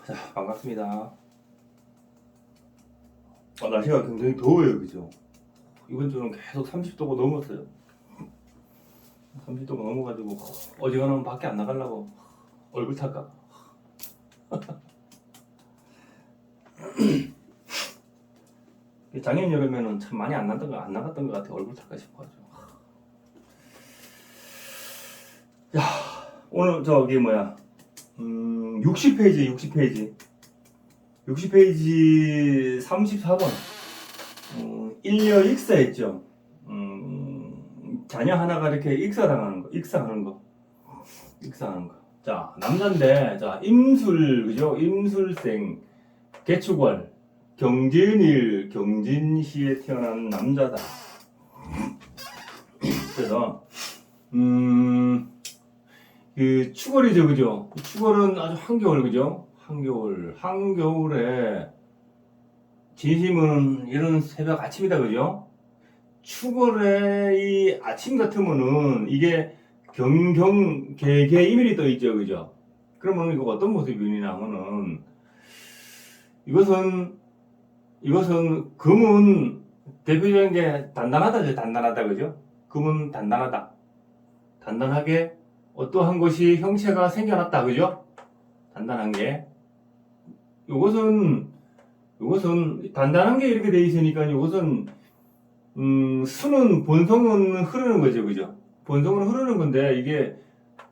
자, 반갑습니다. 날씨가 굉장히 더워요, 그죠? 이번 주는 계속 30도가 넘었어요. 30도가 넘어가지고 어지간하면 밖에 안 나가려고 얼굴 탈까? 작년 여름에는 참 많이 안 나갔던 것 같아. 얼굴 탈까 싶어가지고. 야, 오늘 저기 뭐야 60페이지 34번 일녀 익사했죠. 자녀 하나가 이렇게 익사하는 거. 자, 남자인데, 자, 임술, 그죠? 임술생, 개축월, 경진일, 경진시에 태어난 남자다. 그래서, 그 축월이죠, 그죠? 축월은 아주 한겨울, 그죠? 한겨울에, 진심은 이런 새벽 아침이다, 그죠? 축월의 이 아침 같으면은 이게 개임일이 떠 있죠, 그죠? 그러면 이거 어떤 모습이냐면은 이것은 금은 대표적인 게 단단하다죠, 단단하다, 그죠? 금은 단단하게 어떠한 것이 형체가 생겨났다, 그죠? 단단한 게 이것은 단단한 게 이렇게 돼 있으니까 이것은 본성은 흐르는 거죠, 그죠? 본성은 흐르는 건데,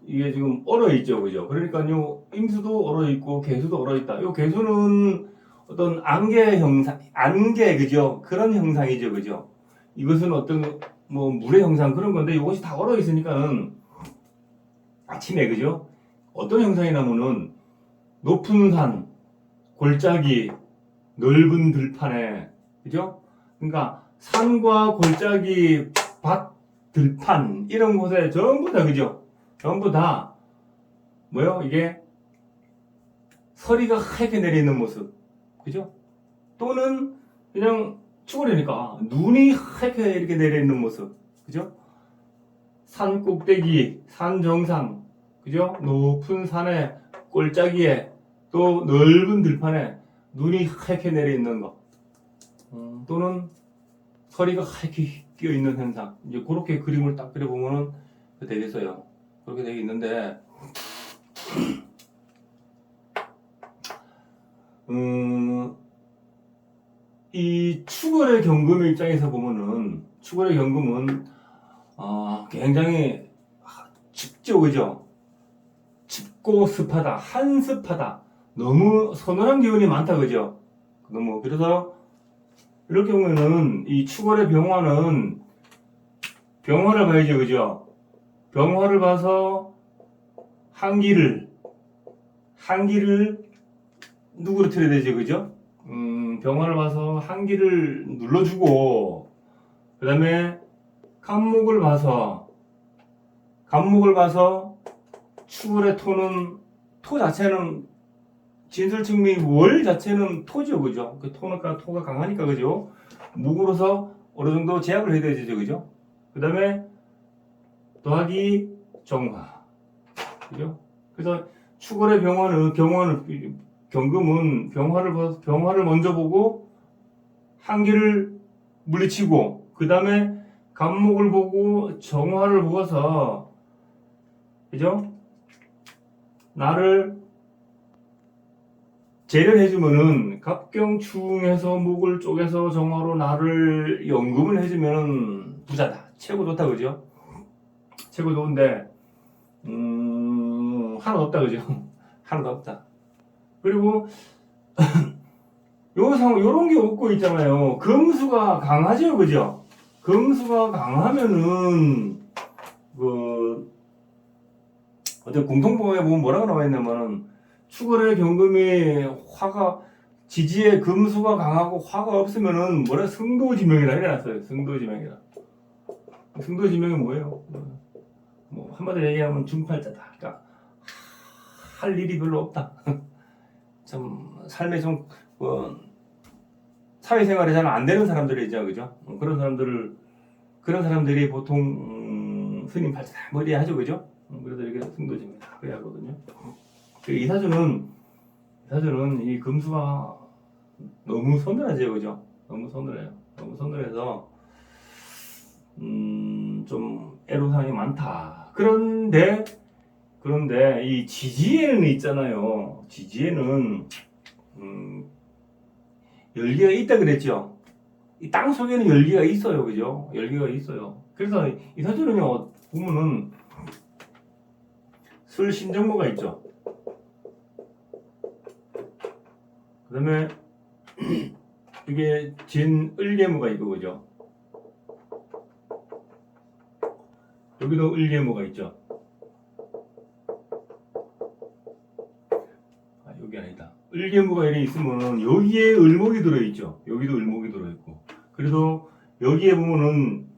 이게 지금 얼어 있죠, 그죠? 그러니까 임수도 얼어 있고, 개수도 얼어 있다. 요 개수는 어떤 안개, 그죠? 그런 형상이죠, 그죠? 이것은 어떤, 물의 형상 그런 건데, 이것이 다 얼어 있으니까는, 아침에, 그죠? 어떤 형상이냐면은, 높은 산, 골짜기, 넓은 들판에, 그죠? 그러니까, 산과 골짜기, 밭, 들판 이런 곳에 전부 다, 그죠? 전부 다 이게 서리가 하얗게 내리는 모습, 그죠? 또는 그냥 축월이니까 눈이 하얗게 이렇게 내리는 모습, 그죠? 산 꼭대기, 산 정상, 그죠? 높은 산의 골짜기에 또 넓은 들판에 눈이 하얗게 내리는 거, 또는 서리가 하얗게 끼어 있는 현상. 이제 그렇게 그림을 딱 그려보면은 되겠어요. 그렇게 되어 있는데, 이 축월의 경금의 입장에서 보면은, 축월의 경금은, 굉장히 춥죠, 그죠? 춥고 습하다, 한습하다. 너무 서늘한 기운이 많다, 그죠? 그래서, 이럴 경우에는, 이 축월의 병화는, 병화를 봐야죠, 그죠? 병화를 봐서, 한기를 누구로 틀어야 되죠, 그죠? 병화를 봐서 한기를 눌러주고, 그 다음에 간목을 봐서 축월의 토 자체는 진술증명이 월 자체는 토죠, 그죠? 그 토가 강하니까, 그죠? 목으로서 어느 정도 제압을 해야 되죠, 그죠? 그 다음에 더하기 정화, 그죠? 그래서 축월의 경금은 병화를 먼저 보고 한기를 물리치고, 그 다음에 간목을 보고 정화를 보고서, 그죠? 나를 제를 해주면은 갑경충에서 목을 쪼개서 정화로 나를 연금을 해주면은 부자다, 최고 좋다, 그죠? 최고 좋은데 하나도 없다, 그죠? 하나도 없다. 그리고 요런 게 없고 있잖아요. 금수가 강하죠, 그죠? 금수가 강하면은 어떤 공통법에 보면 뭐라고 나와 있냐면은 축월의 경금이 화가 지지에 금수가 강하고 화가 없으면은 승도지명이라 해놨어요. 승도지명이 뭐예요? 한마디로 얘기하면 중팔자다. 그러니까 할 일이 별로 없다. 참 삶에 좀 사회생활이 잘 안 되는 사람들이죠, 그죠? 그런 사람들이 보통 스님 팔자 다 머리에 하죠, 그죠? 그래서 이렇게 승도집니다. 그래야 하거든요. 이사주는 이 금수가 너무 서늘하죠, 그죠? 너무 서늘해요. 너무 서늘해서 좀 애로사항이 많다. 그런데 이 지지에는 있잖아요. 지지에는 열기가 있다 그랬죠. 이 땅 속에는 열기가 있어요, 그죠? 열기가 있어요. 그래서 이 사주는요, 보면은 술 신정모가 있죠. 그 다음에 이게 진 을계무가 있고, 그죠? 여기도 을계무가 있죠. 아, 여기 아니다. 을계무가 이렇게 있으면은 여기에 을목이 들어있죠. 여기도 을목이 들어있고. 그래도 여기에 보면은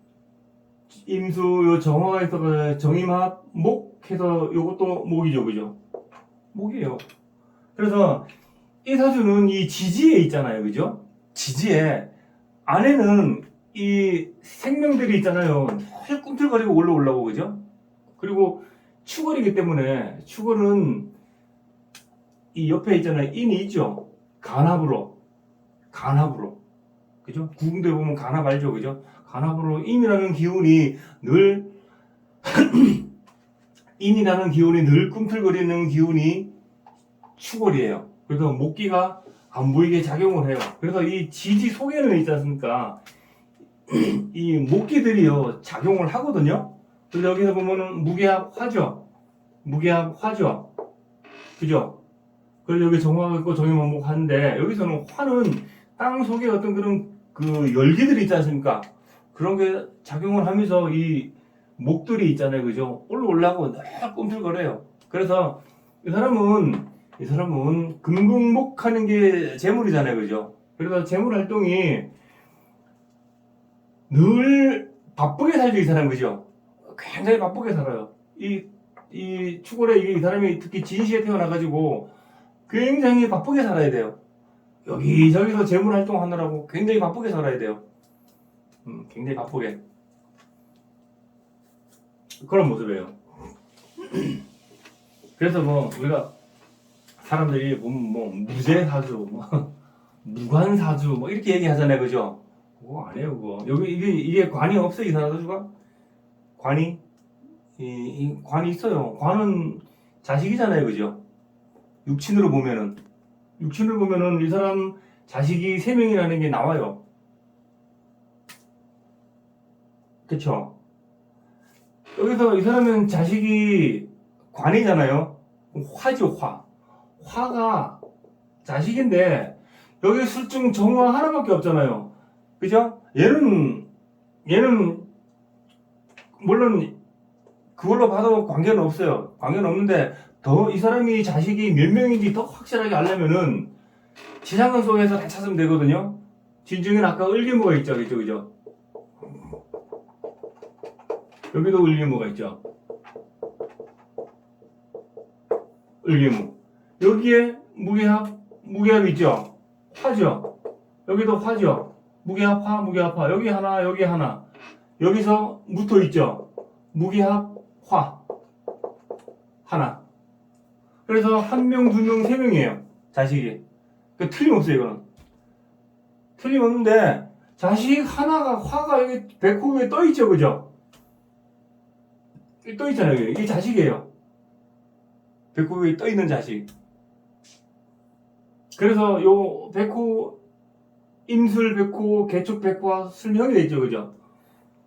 임수 요 정화가 있어서 정임합 목 해서 요것도 목이죠, 그죠? 목이에요. 그래서 이 사주는 이 지지에 있잖아요, 그죠? 지지에 안에는 이 생명들이 있잖아요. 늘 꿈틀거리고 올라오고, 그죠? 그리고 축월이기 때문에 축월은 이 옆에 있잖아요. 인이 있죠? 간합으로. 그죠? 구궁도에 보면 간합 알죠? 그죠? 간합으로 인이라는 기운이 늘 인이라는 기운이 늘 꿈틀거리는 기운이 축월이에요. 그래서 목기가 안 보이게 작용을 해요. 그래서 이 지지 속에는 있지 않습니까? 이 목기들이요 작용을 하거든요. 그래서 여기서 보면은 무게합 화죠. 그죠? 그래서 여기 정화가 있고 정임합목 하는데 여기서는 화는 땅 속에 어떤 그런 그 열기들이 있지 않습니까? 그런 게 작용을 하면서 이 목들이 있잖아요, 그죠? 올라오고 늘 꿈틀거려요. 그래서 이 사람은 금극목하는 게 재물이잖아요, 그죠? 그래서 재물 활동이 늘 바쁘게 살죠, 이 사람, 그죠? 굉장히 바쁘게 살아요. 이 축월에 이 사람이 특히 진시에 태어나가지고 굉장히 바쁘게 살아야 돼요. 여기저기서 재물 활동하느라고 굉장히 바쁘게 살아야 돼요. 굉장히 바쁘게. 그런 모습이에요. 그래서 뭐 우리가 사람들이 보면 뭐 무제사주, 뭐 무관사주 뭐 이렇게 얘기하잖아요, 그죠? 그거 아니에요, 그거. 여기 이게 관이 없어요, 이 사주가? 관이 관이 있어요. 관은 자식이잖아요, 그죠? 육친으로 보면은 이 사람 자식이 3명이라는 게 나와요. 그쵸? 여기서 이 사람은 자식이 관이잖아요. 화죠, 화가 자식인데 여기 술중 정화 하나밖에 없잖아요. 그죠? 얘는 물론 그걸로 봐도 관계는 없어요. 관계는 없는데 더 이 사람이 자식이 몇 명인지 더 확실하게 알려면은 지상은 속에서 다 찾으면 되거든요. 진중에는 아까 을계무가 있죠, 그죠? 여기도 을계무가 있죠. 을계무. 여기에 무게합 있죠. 화죠. 여기도 화죠. 무게합 화. 여기 하나. 여기서 무토 있죠. 무게합 화. 하나. 그래서 1명, 2명, 3명이에요. 자식이. 그 틀림없어요, 이거는. 틀림없는데, 자식 하나가, 화가 여기 배꼽 위에 떠있죠, 그죠? 떠있잖아요, 여기. 이게 자식이에요. 배꼽 위에 떠있는 자식. 그래서 요 백호, 임술 백호, 개축 백호와 술명이 돼 있죠, 그죠?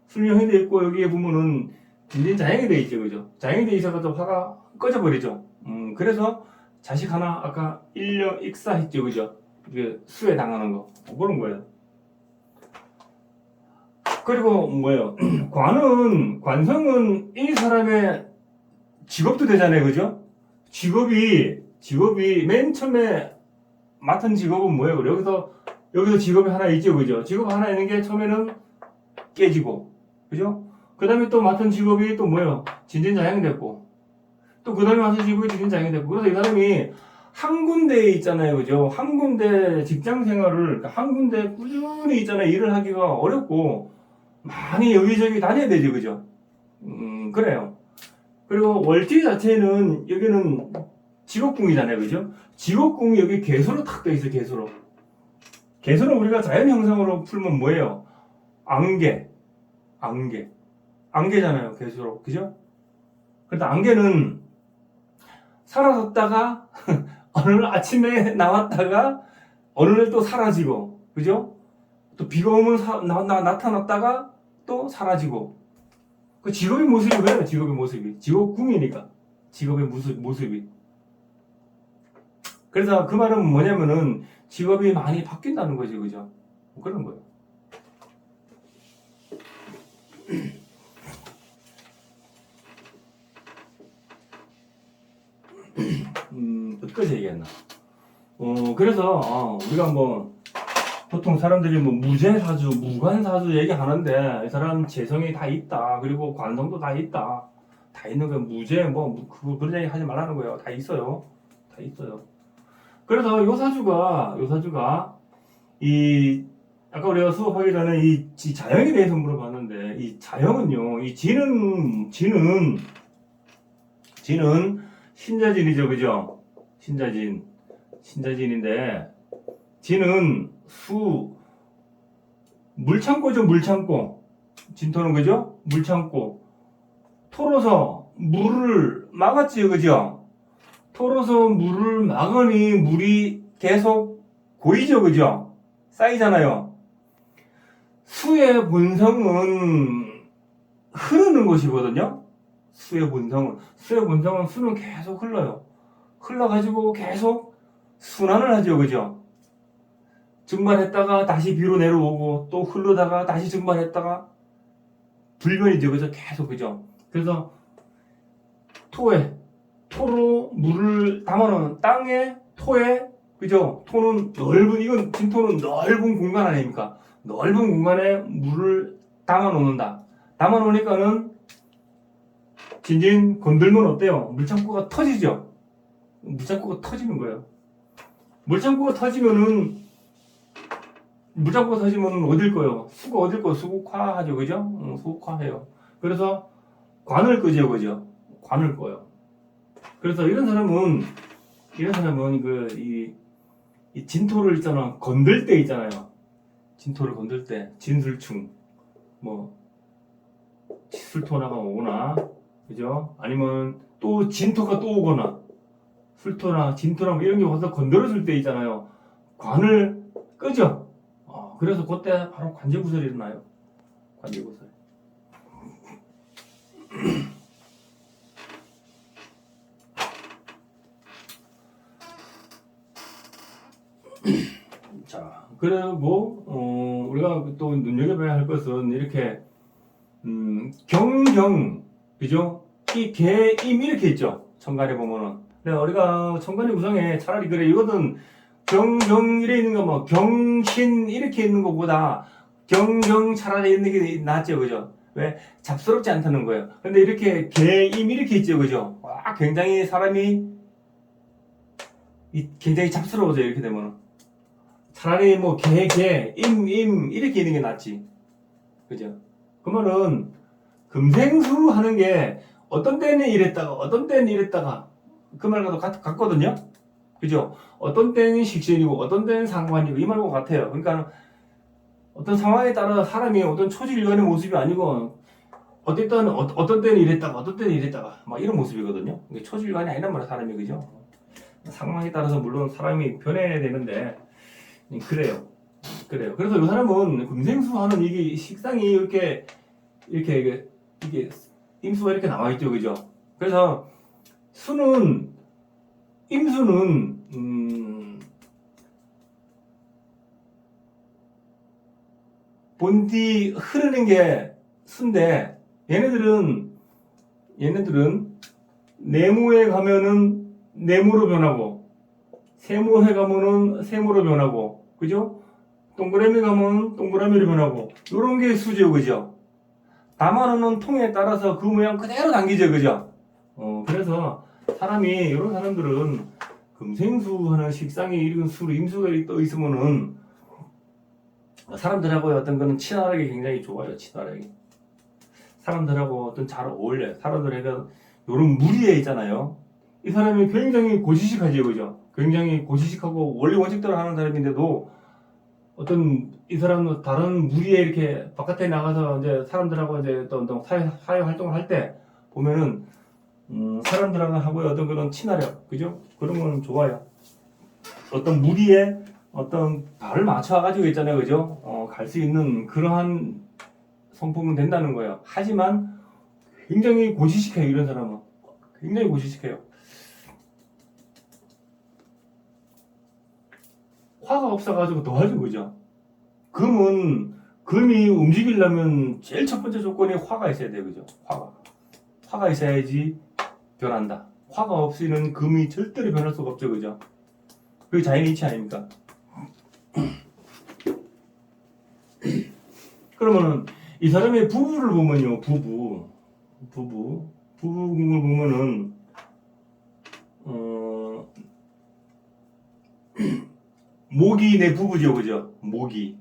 술명이 돼 있고, 여기에 보면은, 진진 자행이 돼 있죠, 그죠? 자행이 돼 있어서 화가 꺼져버리죠. 그래서 자식 하나, 아까 일녀 익사 했죠, 그죠? 이게 수에 당하는 거. 그런 거예요. 그리고 뭐예요? 관성은 이 사람의 직업도 되잖아요, 그죠? 직업이 맨 처음에 맡은 직업은 뭐예요? 여기서 직업이 하나 있죠, 그죠? 직업 하나 있는 게 처음에는 깨지고, 그죠? 그 다음에 또 맡은 직업이 또 뭐예요? 진진자양이 됐고, 또 그 다음에 맡은 직업이 진진자양이 됐고, 그래서 이 사람이 한 군데에 있잖아요. 그죠? 한 군데 직장 생활을, 그러니까 한 군데 꾸준히 있잖아요. 일을 하기가 어렵고, 많이 여기저기 다녀야 되죠. 그죠? 그래요. 그리고 월지 자체는, 여기는 직업궁이잖아요. 그죠? 직업궁이 여기 개수로 탁 돼 있어요. 개수로. 개수는 우리가 자연 형상으로 풀면 뭐예요? 안개. 안개잖아요. 개수로. 그죠? 그런데 안개는 사라졌다가, 어느 날 아침에 나왔다가, 어느 날 또 사라지고, 그죠? 또 비가 오면 나타났다가 또 사라지고. 그 직업의 모습이 그래요. 직업의 모습이. 직업궁이니까. 직업의 모습이. 그래서 그 말은 뭐냐면은 직업이 많이 바뀐다는 거죠. 그죠? 뭐 그런 거예요. 어디까지 얘기했나? 그래서 우리가 뭐 보통 사람들이 뭐 무죄사주, 무관사주 얘기하는데 이 사람 재성이 다 있다. 그리고 관성도 다 있다. 다 있는 거 무죄 그런 얘기 하지 말라는 거예요. 다 있어요. 다 있어요. 그래서 요 사주가 이 아까 우리가 수업하기 전에 이 자형에 대해서 물어봤는데 이 자형은요. 이 진은 신자진이죠. 그죠? 신자진인데 진은 물창고죠. 물창고. 진토는 그죠? 물창고. 토로서 물을 막았지요. 그죠? 토로서 물을 막으니 물이 계속 고이죠. 그죠? 쌓이잖아요. 수의 본성은 흐르는 것이거든요. 수의 본성은 수는 계속 흘러요. 흘러가지고 계속 순환을 하죠. 그죠? 증발했다가 다시 비로 내려오고 또 흐르다가 다시 증발했다가 불변이죠. 그죠? 계속 그죠? 그래서 토로 물을 담아놓은 땅에 토에 그죠? 토는 이건 진토는 넓은 공간 아닙니까? 넓은 공간에 물을 담아놓는다. 담아놓으니까는 진진 건들면 어때요? 물창고가 터지죠? 물창고가 터지는 거예요. 물창고가 터지면 어딜 거예요? 수가 어딜 거예요? 수국화하죠. 그죠? 수국화해요. 그래서 관을 끄죠. 그죠? 관을 꺼요. 그래서 이런 사람은 이 진토를 있잖아. 건들 때 있잖아요. 진토를 건들 때 진술충 뭐 술토나가 오거나 그죠? 아니면 또 진토가 또 오거나 술토나 진토나 뭐 이런 게 와서 건드려줄 때 있잖아요. 관을 끄죠. 그래서 그때 바로 관제구설이 일어나요. 관제구설. 자, 그리고 우리가 또 눈여겨봐야 할 것은 이렇게 그죠? 이 개, 임 이렇게 있죠. 천간에 보면은. 근데 우리가 천간의 구성에 차라리 그래 이거는 경경 이래 있는 거 뭐 경신 이렇게 있는 것보다 경경 차라리 있는 게 낫죠. 그죠? 왜? 잡스럽지 않다는 거예요. 근데 이렇게 개임 이렇게 있죠. 그죠? 와, 굉장히 사람이 굉장히 잡스러워져 이렇게 되면 차라리 뭐 임 이렇게 있는 게 낫지. 그죠? 그러면은 금생수 하는 게 어떤 때는 이랬다가 어떤 때는 이랬다가 그 말과도 같거든요. 그죠? 어떤 때는 식신이고 어떤 때는 상관이고 이 말과 같아요. 그러니까 어떤 상황에 따라 사람이 어떤 초지일관의 모습이 아니고 어떤 때는 이랬다가 어떤 때는 이랬다가 막 이런 모습이거든요. 초지일관이 아니란 말이야 사람이. 그죠? 상황에 따라서 물론 사람이 변해야 되는데 그래요. 그래서 이 사람은 금생수 하는 이게 식상이 이렇게 임수가 이렇게 나와 있죠. 그죠? 그래서 임수는 본디 흐르는 게 수인데 얘네들은 네모에 가면은 네모로 변하고 세모에 가면은 세모로 변하고 그죠? 동그라미 가면 동그라미로 변하고 요런 게 수죠. 그죠? 담아놓는 통에 따라서 그 모양 그대로 당기죠. 그죠? 그래서 이런 사람들은 금생수 하는 식상에 이런 수로 임수가 떠 있으면은 사람들하고 어떤 거는 친화력이 굉장히 좋아요. 친화력이. 사람들하고 어떤 잘 어울려요. 사람들에게 요런 무리에 있잖아요. 이 사람이 굉장히 고지식하지, 그죠? 굉장히 고지식하고 원래 원칙대로 하는 사람인데도 어떤 이 사람은 다른 무리에 이렇게 바깥에 나가서 이제 사람들하고 이제 또 사회 활동을 할 때 보면은 사람들하고 하고의 어떤 그런 친화력, 그죠? 그런 건 좋아요. 어떤 무리에 어떤 발을 맞춰가지고 있잖아요, 그죠? 갈 수 있는 그러한 성품은 된다는 거예요. 하지만 굉장히 고지식해요, 이런 사람은. 굉장히 고지식해요. 화가 없어가지고 더하죠, 그죠? 금이 움직이려면 제일 첫 번째 조건이 화가 있어야 돼요, 그죠? 화가 있어야지 변한다. 화가 없이는 금이 절대로 변할 수가 없죠, 그죠? 그게 자연의 이치 아닙니까? 그러면은 이 사람의 부부를 보면요, 부부궁을 보면은 목이 내 부부죠, 그죠? 목이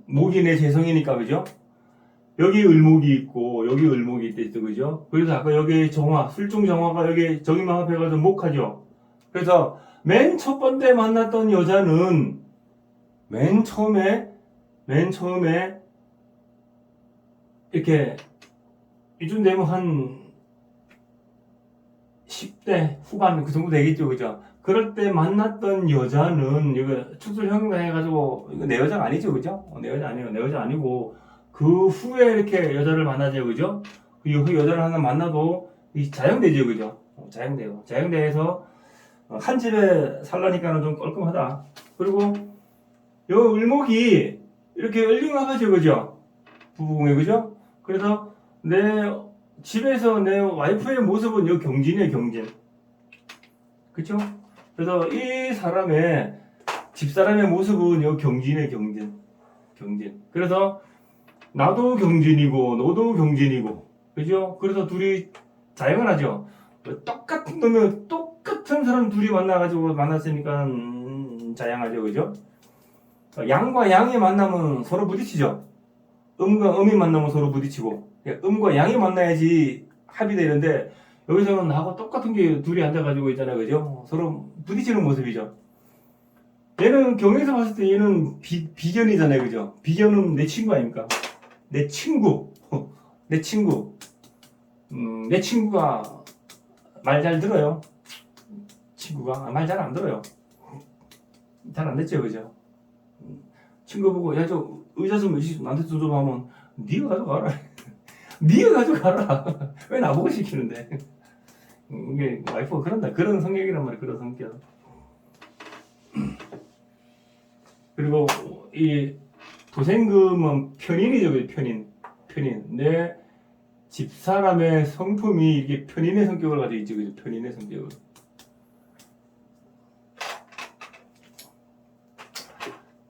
내 재성이니까, 그죠? 여기 을목이 있고 여기 을목이 있대, 그죠? 그래서 아까 여기 정화, 술중 정화가 여기 정임합해가지고 목하죠. 그래서 맨 첫 번째 만났던 여자는 맨 처음에 이렇게 이쯤 되면 한 10대 후반 그 정도 되겠죠, 그죠? 그럴 때 만났던 여자는 이거 축술형용 해가지고 이거 내 여자가 아니죠, 그죠? 내 여자 아니에요, 내 여자 아니고 그 후에 이렇게 여자를 만나죠, 그죠? 그 여자를 하나 만나도 이 자영대죠, 그죠? 자영대요. 자영대에서 한 집에 살라니까는 좀 껄끔하다. 그리고 요 을목이 이렇게 을링하죠, 그죠? 부부궁에, 그죠? 그래서 내 집에서 내 와이프의 모습은 요 경진이에요, 경진. 그쵸? 그래서 이 사람의 집사람의 모습은 요 경진이에요, 경진. 그래서 나도 경진이고 너도 경진이고, 그죠? 그래서 둘이 자영을 하죠. 똑같은 놈이 똑같은 사람 둘이 만나가지고 만났으니까 자양하죠, 그죠? 양과 양이 만나면 서로 부딪히죠. 음과 음이 만나면 서로 부딪히고, 음과 양이 만나야지 합의되는데 여기서는 나하고 똑같은 게 둘이 앉아가지고 있잖아요, 그죠? 서로 부딪히는 모습이죠. 얘는 경에서 봤을 때 얘는 비견이잖아요, 그죠? 비견은 내 친구 아닙니까? 내 친구. 내 친구가 말 잘 들어요. 친구가 말 잘 안 들어요. 잘 안 됐죠, 그죠? 친구 보고 야 저 의자 좀 나한테 좀 하면 네가 가져가라. 네가 가져가라. 왜 나보고 시키는데? 이게 와이프가 그런 성격이란 말이야, 그런 성격. 그리고 이 도생금은 편인이죠, 편인. 내 집사람의 성품이 이게 편인의 성격을 가지고 있죠, 그죠? 편인의 성격을.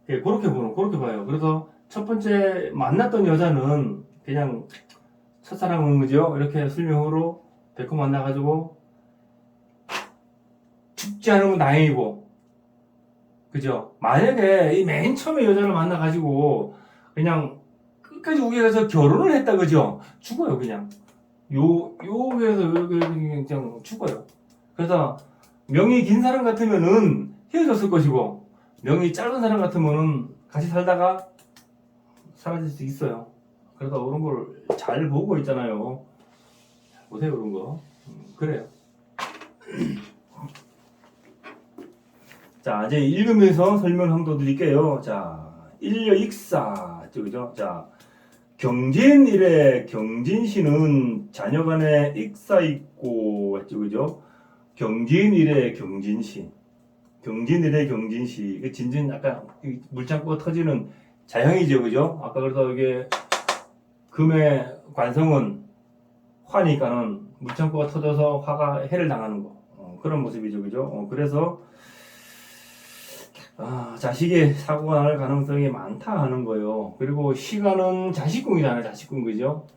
예, 그렇게 봐요. 그래서 첫 번째 만났던 여자는 그냥 첫사랑은, 그죠? 이렇게 술명으로 데리고 만나가지고 죽지 않으면 다행이고, 그죠? 만약에 이 맨 처음에 여자를 만나가지고 그냥 끝까지 오게 가서 결혼을 했다, 그죠? 죽어요, 그냥. 요게서 그냥 죽어요. 그래서 명이 긴 사람 같으면은 헤어졌을 것이고, 명이 짧은 사람 같으면은 같이 살다가 사라질 수 있어요. 그래서 그런 걸 잘 보고 있잖아요. 보세요, 그런 거. 그래요. 자, 이제 읽으면서 설명 한번 더 드릴게요. 자, 일려익사, 그죠? 자, 경진일에 경진시는 자녀간에 익사 있고, 그죠? 경진일에 경진시. 경진시. 진진, 아까 물창고가 터지는 자형이죠, 그죠? 아까 그래서 이게 금의 관성은 화니까는 물창고가 터져서 화가 해를 당하는 거. 그런 모습이죠, 그죠? 그래서 자식의 사고가 날 가능성이 많다 하는 거예요. 그리고 시간은 자식궁이잖아요, 자식궁, 그죠?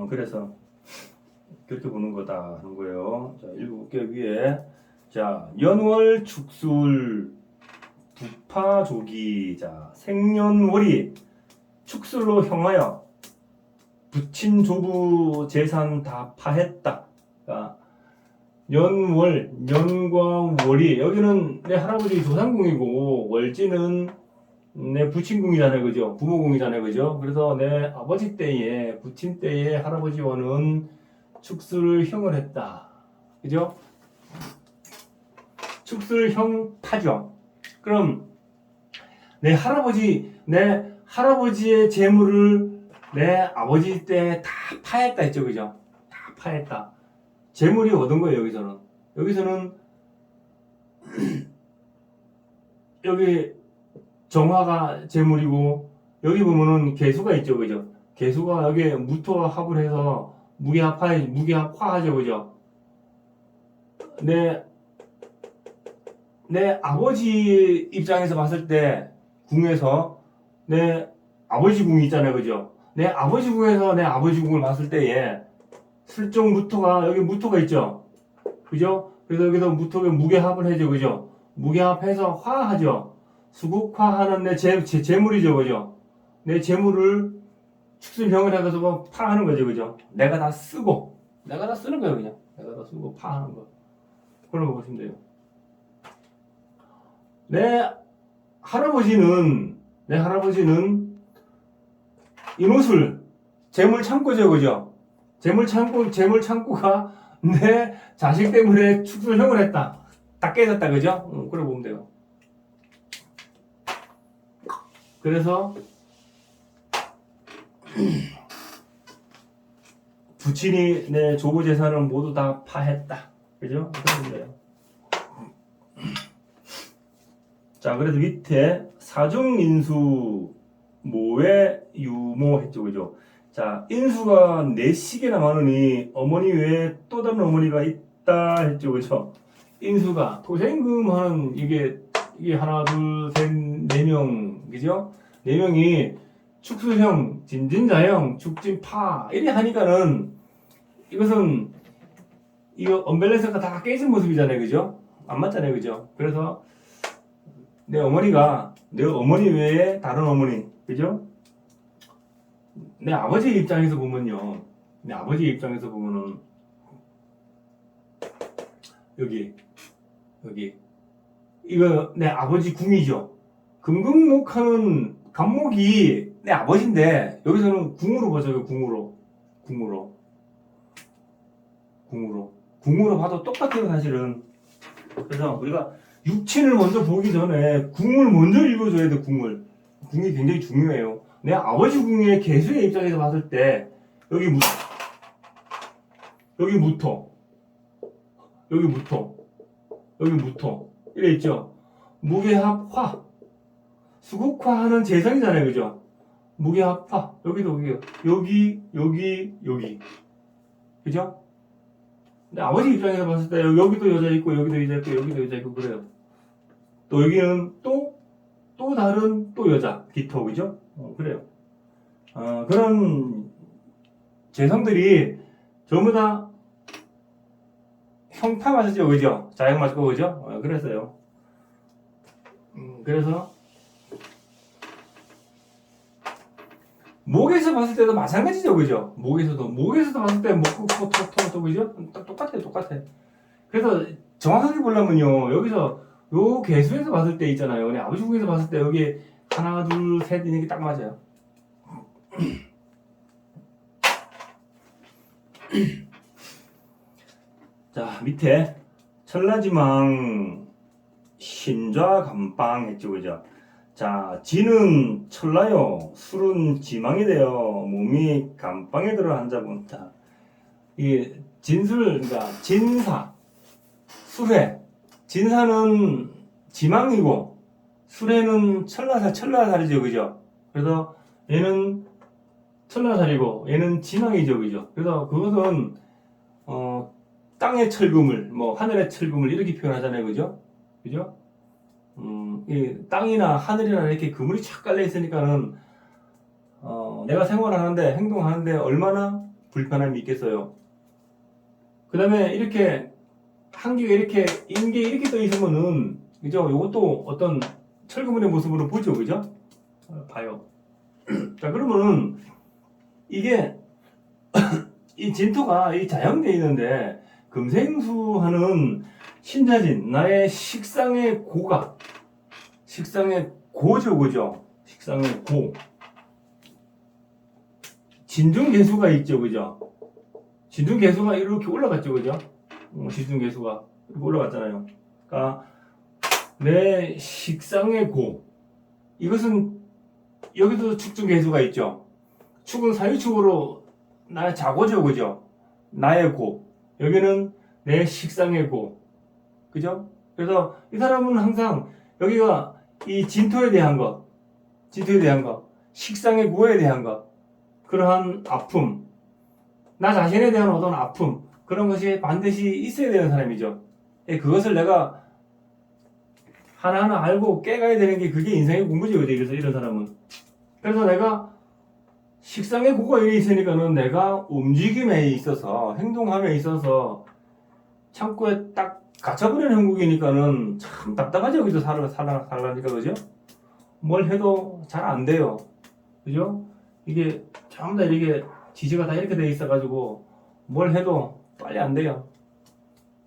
그래서 그렇게 보는 거다 하는 거예요. 자, 읽어볼게요. 위에 자, 연월 축술 부파조기. 자, 생년월이 축술로 형하여 부친 조부 재산 다 파했다. 자, 연월, 년과 월이 여기는 내 할아버지 조상궁이고 월지는 내 부친궁이잖아요, 그죠? 부모궁이잖아요, 그죠? 그래서 내 아버지 때에 부친 때에 할아버지와는 축술형을 했다, 그죠? 축술형 파죠. 그럼 내 할아버지의 재물을 내 아버지 때 다 파했다 했죠, 그죠? 다 파했다. 재물이 얻은 거예요, 여기서는 여기 정화가 재물이고, 여기 보면은 개수가 있죠, 그죠? 개수가 여기 무토와 합을 해서 무게합화하죠, 그죠? 내 아버지 입장에서 봤을 때 궁에서 내 아버지 궁이 있잖아요, 그죠? 내 아버지 궁에서 내 아버지 궁을 봤을 때에 슬종 무토가 여기 무토가 있죠, 그죠? 그래서 여기서 무토에 무게합을 해죠, 그죠? 무게합해서 화하죠. 수국화하는 내 재물이죠, 그죠? 내 재물을 축술형을 해가지고 파하는 거죠, 그죠? 내가 다 쓰는 거예요, 그냥. 내가 다 쓰고 파하는 거. 그런 거 보시면 돼요. 내 할아버지는 인옷을 재물 창고죠, 그죠? 재물 창고가 내 자식 때문에 축술형을 했다. 다 깨졌다, 그죠? 그래 보면 돼요. 그래서 부친이 내 조부 재산을 모두 다 파했다, 그죠? 그러면 돼요. 자, 그래서 밑에 사중인수 모의 유모 했죠, 그죠? 자, 인수가 4씩이나 많으니 어머니 외에 또 다른 어머니가 있다 했죠, 그죠? 인수가 토생금 하는 이게 하나, 둘, 셋, 4명, 그죠? 4명이 축술형, 진진자형, 축진파 이래 하니까는 이것은 이거 언밸런스가 다 깨진 모습이잖아요, 그죠? 안 맞잖아요, 그죠? 그래서 내 어머니 외에 다른 어머니, 그죠? 내 아버지 입장에서 보면은 여기 이거 내 아버지 궁이죠. 금극목하는 간목이 내 아버지인데 여기서는 궁으로 보죠. 궁으로 봐도 똑같아요, 사실은. 그래서 우리가 육친을 먼저 보기 전에 궁을 먼저 읽어줘야 돼. 궁이 굉장히 중요해요. 내 아버지 궁의 개수의 입장에서 봤을 때 여기 무토 이래 있죠. 무게합화 수국화하는 재성이잖아요, 그죠? 무게합화 여기도 여기 그죠? 근데 아버지 입장에서 봤을 때 여기도 여자 있고 여기도 여자 있고 그래요. 또 여기는 또 다른 또 여자 기토, 그죠? 그래요. 그런 재성들이 전부 다 형파 맞았죠, 그죠? 자형 맞고, 그죠? 그랬어요. 그래서 목에서 봤을 때도 마찬가지죠, 그죠? 목에서도 봤을 때 목구 토 그죠? 똑같아. 그래서 정확하게 보려면요, 여기서 요 개수에서 봤을 때 있잖아요. 우리 아버지 궁에서 봤을 때 여기 하나, 둘, 셋 이렇게 딱 맞아요. 자, 밑에 천라지망 신좌 감방 했죠, 그죠? 자, 지는 천라요, 술은 지망이 되어 몸이 감방에 들어 앉아본다. 이게 그러니까 진사, 수회, 진사는 지망이고 수레는 천라살이죠, 그죠? 그래서 얘는 천라살이고 얘는 지망이죠, 그죠? 그래서 그것은 땅의 철금을 하늘의 철금을 이렇게 표현하잖아요, 그죠? 이 땅이나 하늘이나 이렇게 그물이 쫙 깔려 있으니까는 내가 생활하는데 행동하는데 얼마나 불편함이 있겠어요. 그 다음에 이렇게 한계가 이렇게 인계 이렇게 떠 있으면은 그죠? 이것도 어떤 철거문의 모습으로 보죠, 그죠? 봐요. 자, 그러면은 이게 이 진토가 이 자연계에 있는데 금생수하는 신자진 나의 식상의 고가 식상의 고죠, 그죠? 식상의 고 진중계수가 있죠, 그죠? 진중계수가 이렇게 올라갔죠, 그죠? 진중계수가 이렇게 올라갔잖아요. 그러니까 내 식상의 고 이것은 여기도 축중계수가 있죠. 축은 사유축으로 나의 자고죠, 그죠? 나의 고 여기는 내 식상의 고 그죠? 그래서 이 사람은 항상 여기가 이 진토에 대한 것 식상의 고에 대한 것 그러한 아픔 나 자신에 대한 어떤 아픔 그런 것이 반드시 있어야 되는 사람이죠. 그것을 내가 하나하나 알고 깨가야 되는 게 그게 인생의 공부죠. 그래서 이런 사람은 그래서 내가 식상의 고가 이래 있으니까는 내가 움직임에 있어서 행동함에 있어서 창고에 딱 갇혀버리는 형국이니까는 참 답답하죠. 여기서 살라니까 그죠? 뭘 해도 잘 안 돼요. 그죠? 이게 전부 다 이렇게 지지가 다 이렇게 돼 있어가지고 뭘 해도 빨리 안 돼요.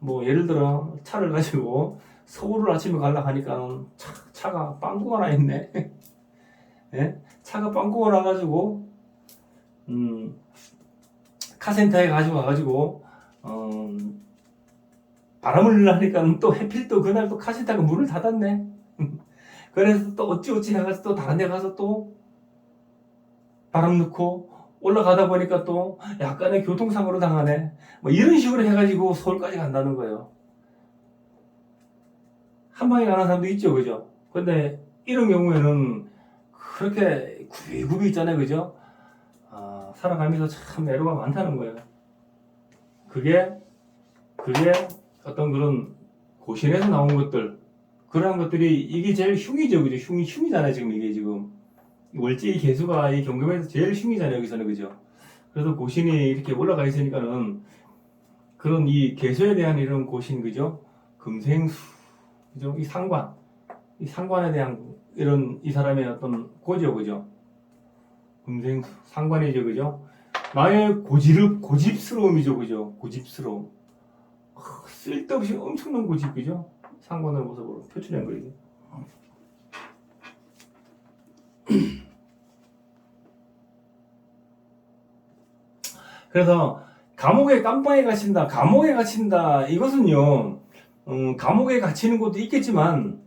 뭐 예를 들어 차를 가지고 서울을 아침에 가려고 하니까 차가 빵꾸가 나 있네. 예? 차가 빵꾸가 나가지고 카센터에 가지고 와가지고 바람을 넣으니까 또 해필 또 그날 또 카센터가 문을 닫았네. 그래서 또 어찌어찌 해가지고 또 다른 데 가서 또 바람 넣고 올라가다 보니까 또 약간의 교통사고로 당하네. 뭐 이런 식으로 해가지고 서울까지 간다는 거예요. 한 방에 가는 사람도 있죠, 그죠? 근데 이런 경우에는 그렇게 굽이 있잖아요, 그죠? 살아가면서 참 애로가 많다는 거예요. 그게 어떤 그런 고신에서 나온 것들, 그러한 것들이 이게 제일 흉이죠, 그죠? 흉이잖아요, 지금 이게 지금. 월지 개수가 이 경금에서 제일 흉이잖아요, 여기서는, 그죠? 그래서 고신이 이렇게 올라가 있으니까는 그런 이 개수에 대한 이런 고신, 그죠? 금생수, 그죠? 이 상관에 대한 이런 이 사람의 어떤 고죠, 그죠? 금생수, 상관이죠, 그죠? 나의 고집스러움이죠, 그죠? 고집스러움. 쓸데없이 엄청난 고집, 그죠? 상관의 모습으로 표출한 거죠. 그래서 감옥에 깜빵에 갇힌다. 이것은요, 감옥에 갇히는 것도 있겠지만,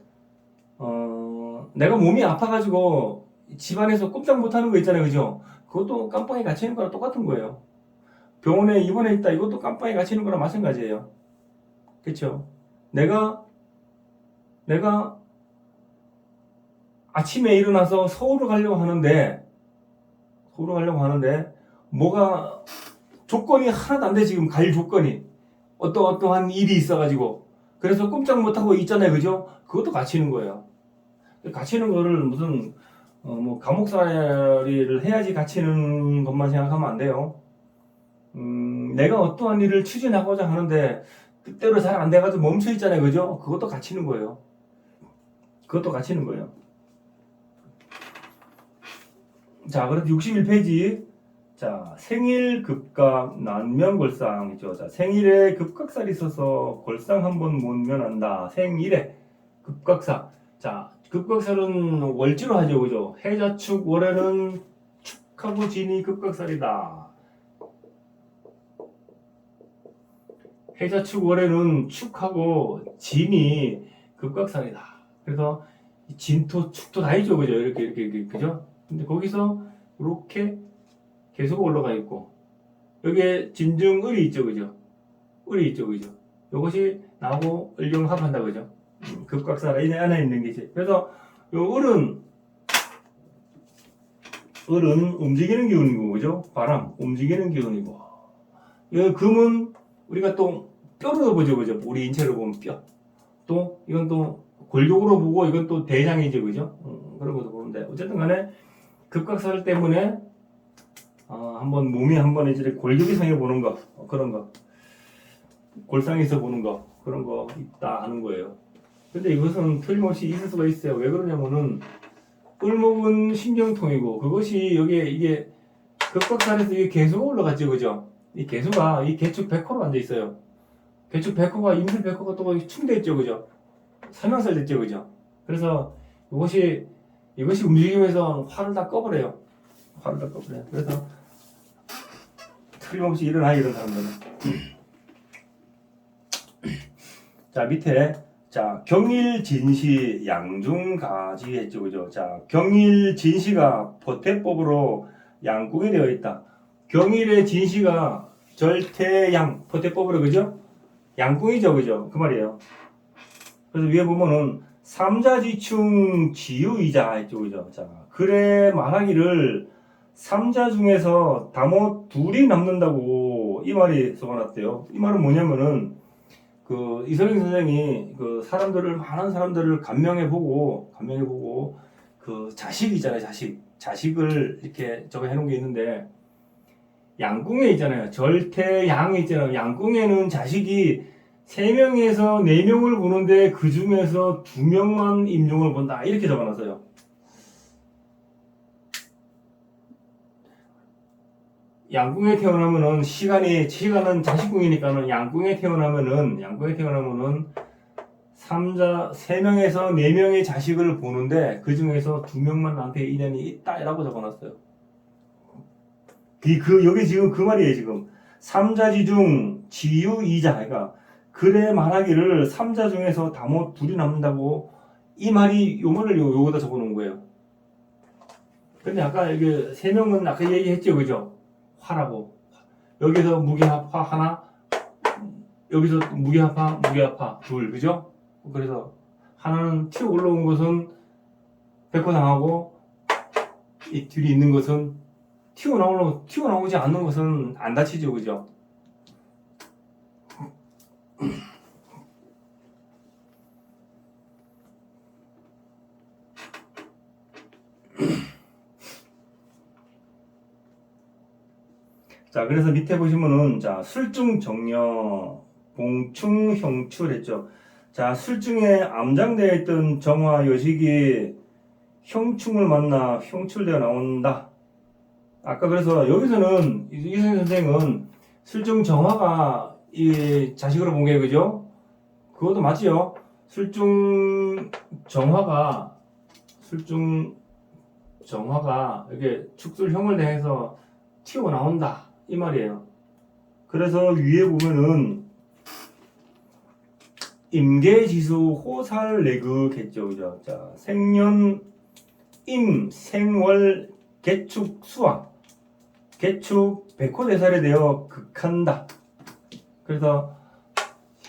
내가 몸이 아파가지고 집안에서 꼼짝 못하는 거 있잖아요, 그죠? 그것도 깜빵에 갇히는 거랑 똑같은 거예요. 병원에 입원해 있다. 이것도 깜빵에 갇히는 거랑 마찬가지예요. 그렇죠? 내가 아침에 일어나서 서울을 가려고 하는데 뭐가 조건이 하나도 안 돼. 지금 갈 조건이 어떠한 일이 있어가지고 그래서 꼼짝 못하고 있잖아요, 그죠? 그것도 갇히는 거예요. 갇히는 거를 무슨 뭐 감옥살이를 해야지 갇히는 것만 생각하면 안 돼요. 내가 어떠한 일을 추진하고자 하는데 뜻대로 잘 안 돼가지고 멈춰 있잖아요, 그죠? 그것도 갇히는 거예요. 자, 그래서 61페이지. 자, 생일 급각 난면골상이죠. 자, 생일에 급각살이 있어서 골상 한번 못 면한다. 생일에 급각살. 자, 급각살은 월지로 하죠, 그죠? 해자축 월에는 축하고 진이 급각살이다. 해자축 월에는 축하고 진이 급각살이다. 그래서 진토 축도 다 있죠, 그죠? 이렇게 그죠? 근데 거기서 이렇게 계속 올라가 있고 여기에 진중을이 있죠, 그죠? 을이 있죠, 그죠? 이것이 나하고 을경합한다, 그죠? 급각살 이 안에 있는 게지. 그래서 요 을은 움직이는 기운이고, 그죠? 바람 움직이는 기운이고, 이 금은 우리가 또 뼈로 보죠, 그죠? 우리 인체로 보면 뼈. 또 이건 또 골격으로 보고 이건 또 대장이죠, 그죠? 그런 것도 보는데 어쨌든 간에 급각살 때문에 한번 몸이 한번 이제 골격이 상해 보는 거, 그런 거, 골상에서 보는 거, 그런 거 있다 하는 거예요. 근데 이것은 틀림없이 있을 수가 있어요. 왜 그러냐면은 을목은 신경통이고 그것이 여기에 이게 극박살에서 이게 개수가 올라갔죠, 그죠? 이 개수가 이 개축 100호로 앉아 있어요. 개축 100호가 임술 100호가 또 충대했죠, 그죠? 삼형살 됐죠, 그죠? 그래서 이것이 움직이면서 화를 다 꺼버려요. 화를 다 꺼버려요. 그래서 틀림없이 일어나 이런 사람들은. 자 밑에 자 경일진시 양중가지 했죠, 그죠? 자 경일진시가 포태법으로 양궁이 되어 있다. 경일의 진시가 절태양 포태법으로 그죠? 양궁이죠, 그죠? 그 말이에요. 그래서 위에 보면은 삼자지충 지유이자 했죠, 그죠? 자 그래 말하기를 삼자 중에서 다못 둘이 남는다고 이 말이 써놨대요. 이 말은 뭐냐면은 그 이성인 선생이 그 많은 사람들을 감명해보고 그 자식 있잖아요, 자식을 이렇게 저거 해놓은 게 있는데 양궁에 있잖아요, 절태양에 있잖아요. 양궁에는 자식이 3명에서 4명을 보는데 그 중에서 2명만 임종을 본다 이렇게 적어놨어요. 양궁에 태어나면은 시간은 자식궁이니까는 양궁에 태어나면은 3명에서 4명의 자식을 보는데 그 중에서 2명만 나한테 인연이 있다라고 적어놨어요. 여기 지금 그 말이에요, 지금. 삼자지 중 지유이자, 그러니까 그래 말하기를 삼자 중에서 다못 둘이 남는다고 이 말이 요 말을 요거다 적어놓은 거예요. 근데 아까 여기 3명은 아까 얘기했죠, 그죠? 화라고. 여기서 무게합화 하나, 여기서 무게합화 둘, 그죠? 그래서 하나는 튀어 올라온 것은 백호당하고 이 뒤에 있는 것은 튀어나오지 않는 것은 안 다치죠, 그죠? 자, 그래서 밑에 보시면은, 자, 술중 정려, 봉충 형출 했죠. 자, 술중에 암장되어 있던 정화 여식이 형충을 만나 형출되어 나온다. 아까 그래서 여기서는, 이승현 선생은 술중 정화가 이 자식으로 본 게, 그죠? 그것도 맞지요? 술중 정화가 이게 축술형을 대해서 튀어나온다. 이 말이에요. 그래서 위에 보면은 임계지수 호살내극했죠, 그죠? 자, 생년 생월 개축 수화 개축 백호대살에 되어 극한다. 그래서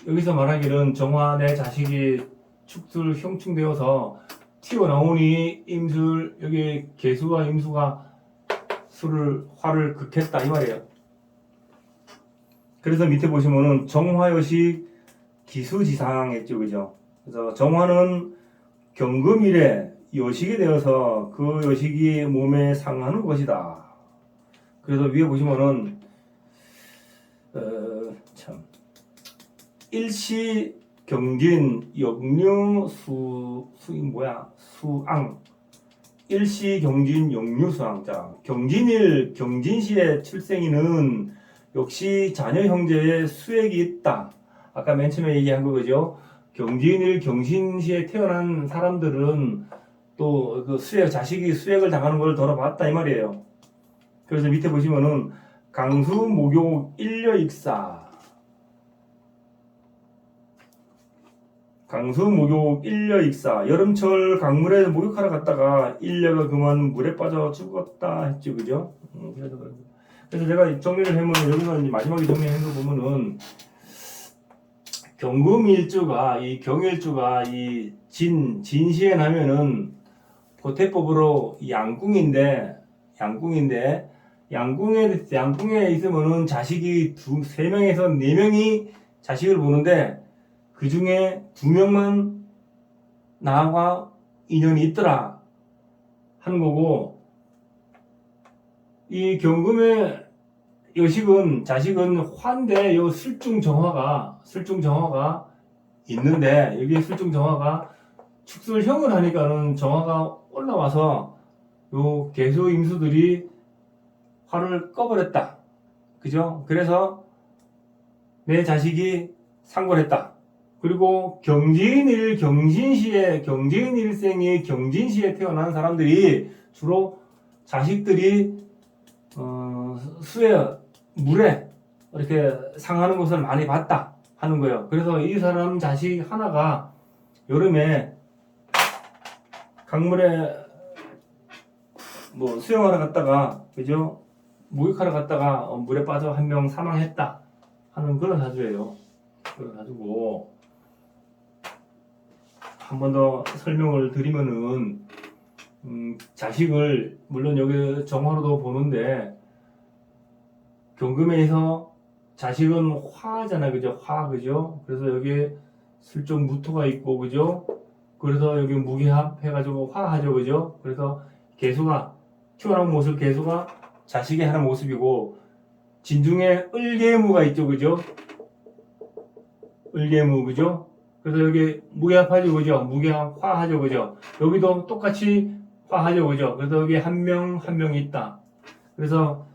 여기서 말하기는 정화 내 자식이 축술 형충되어서 튀어나오니 임술 여기 개수와 임수가 화를 극했다 이 말이에요. 그래서 밑에 보시면은 정화여식 기수지상 했죠, 그죠? 그래서 정화는 경금일에 여식이 되어서 그 여식이 몸에 상하는 것이다. 그래서 위에 보시면은 일시 경진 역류 수앙 일시 경진 역류 수앙. 자, 경진일 경진시의 출생인은 역시 자녀 형제의 수액이 있다. 아까 맨 처음에 얘기한 거 그죠? 경진일 경신시에 태어난 사람들은 또 그 자식이 수액을 당하는 걸 돌아봤다 이 말이에요. 그래서 밑에 보시면은 강수 목욕 일려익사 여름철 강물에 목욕하러 갔다가 일려가 그만 물에 빠져 죽었다 했죠, 그죠? 그래서 제가 정리를 해보면 여기서 이제 마지막에 정리한 거 보면은 경금일주가 이 경일주가 이 진시에 나면은 포태법으로 양궁에 있으면은 자식이 3명에서 4명이 자식을 보는데 그 중에 2명만 나와 인연이 있더라 하는 거고, 이 경금의 자식은 환대 요 술중 정화가 있는데 여기에 술중 정화가 축술형을 하니까는 정화가 올라와서 요 개수 임수들이 화를 꺼버렸다. 그죠? 그래서 내 자식이 상골했다. 그리고 경진일생의 경진시에 태어난 사람들이 주로 자식들이 수에 물에 이렇게 상하는 것을 많이 봤다 하는 거예요. 그래서 이 사람 자식 하나가 여름에 강물에 뭐 수영하러 갔다가 그죠? 목욕하러 갔다가 물에 빠져 한 명 사망했다 하는 그런 사주예요. 그래 가지고 한 번 더 설명을 드리면은 자식을 물론 여기 정화로도 보는데 경금에서 자식은 화잖아, 그죠? 화, 그죠? 그래서 여기 슬쩍 무토가 있고, 그죠? 그래서 여기 무기합 해가지고 화하죠, 그죠? 그래서 개수가 튀어나온 모습, 개수가 자식이 하는 모습이고 진중에 을개무가 있죠, 그죠? 을개무, 그죠? 그래서 여기 무기합하죠, 그죠? 무기합 화하죠, 그죠? 여기도 똑같이 화하죠, 그죠? 그래서 여기 한 명 있다. 그래서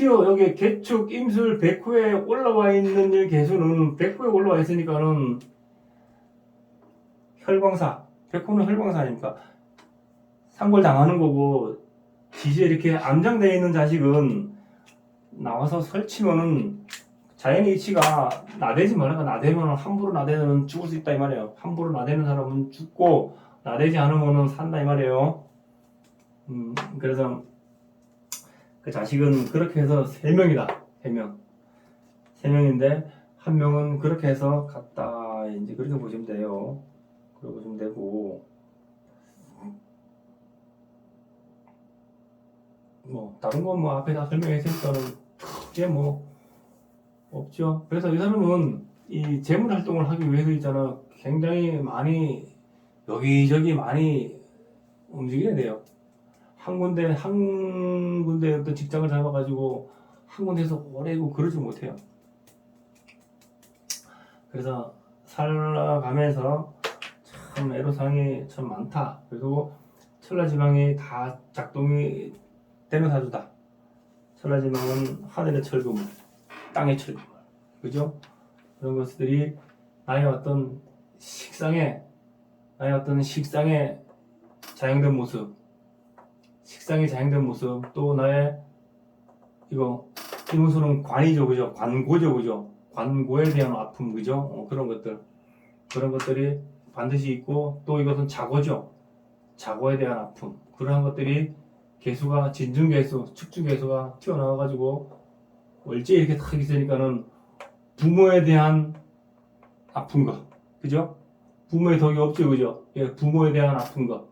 여기 개축, 임술, 백호에 올라와 있는 이 개수는 백호에 올라와 있으니까는 혈광사, 백호는 혈광사 아닙니까? 상골 당하는 거고 지지에 이렇게 암장되어 있는 자식은 나와서 설치면은 자연의 이치가 나대지 말아가 나대면 함부로 나대면 죽을 수 있다 이 말이에요. 함부로 나대는 사람은 죽고 나대지 않으면은 산다 이 말이에요. 그래서 그 자식은 그렇게 해서 3명이다. 3명. 3명인데 한 명은 그렇게 해서 갔다. 이제 그렇게 보시면 돼요. 그렇게 보시면 되고 뭐 다른 건 뭐 앞에 다 설명했으니까는 크게 뭐 없죠. 그래서 이 사람은 이 재물 활동을 하기 위해서 있잖아. 굉장히 많이 여기저기 많이 움직여야 돼요. 한 군데 어떤 직장을 잡아가지고 한 군데서 오래 있고 그러지 못해요. 그래서 살아가면서 참 애로사항이 참 많다. 그리고 천라지방이 다 작동이 되는 사주다. 천라지방은 하늘의 철금을, 땅의 철금을, 그죠? 그런 것들이 나의 어떤 식상에 자행된 모습, 또 나의 이문수는 관이죠, 그죠? 관고죠, 그죠? 관고에 대한 아픔, 그죠? 그런 것들이 반드시 있고, 또 이것은 자고죠. 자고에 대한 아픔, 그러한 것들이 개수가 진중개수, 축중개수가 튀어나와가지고 월제 이렇게 탁 있으니까는 부모에 대한 아픈 거, 그죠? 부모의 덕이 없죠, 그죠? 예, 부모에 대한 아픈 거,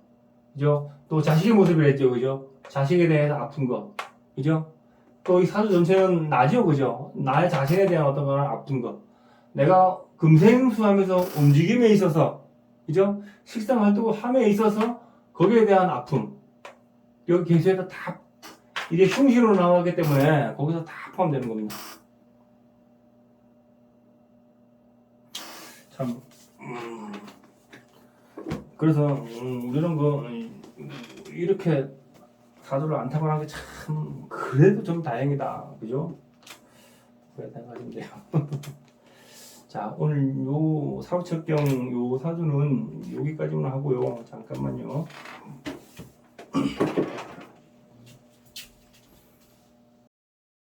그죠? 또 자식의 모습을 했죠, 그죠? 자식에 대해서 아픈 거, 그죠? 또 이 사주 전체는 나죠, 그죠? 나의 자신에 대한 어떤 거는 아픈 거. 내가 금생수하면서 움직임에 있어서, 그죠? 식상 활동을 함에 있어서 거기에 대한 아픔. 여기 개수에서 다 이게 흉신으로 나오기 때문에 거기서 다 포함되는 겁니다. 참, 그래서 이런 거 이렇게 사주를 안 타고난 게 참 그래도 좀 다행이다, 그죠? 그래 생각하시면 돼요. 자, 오늘 요 사후철경 요 사주는 여기까지만 하고요. 잠깐만요.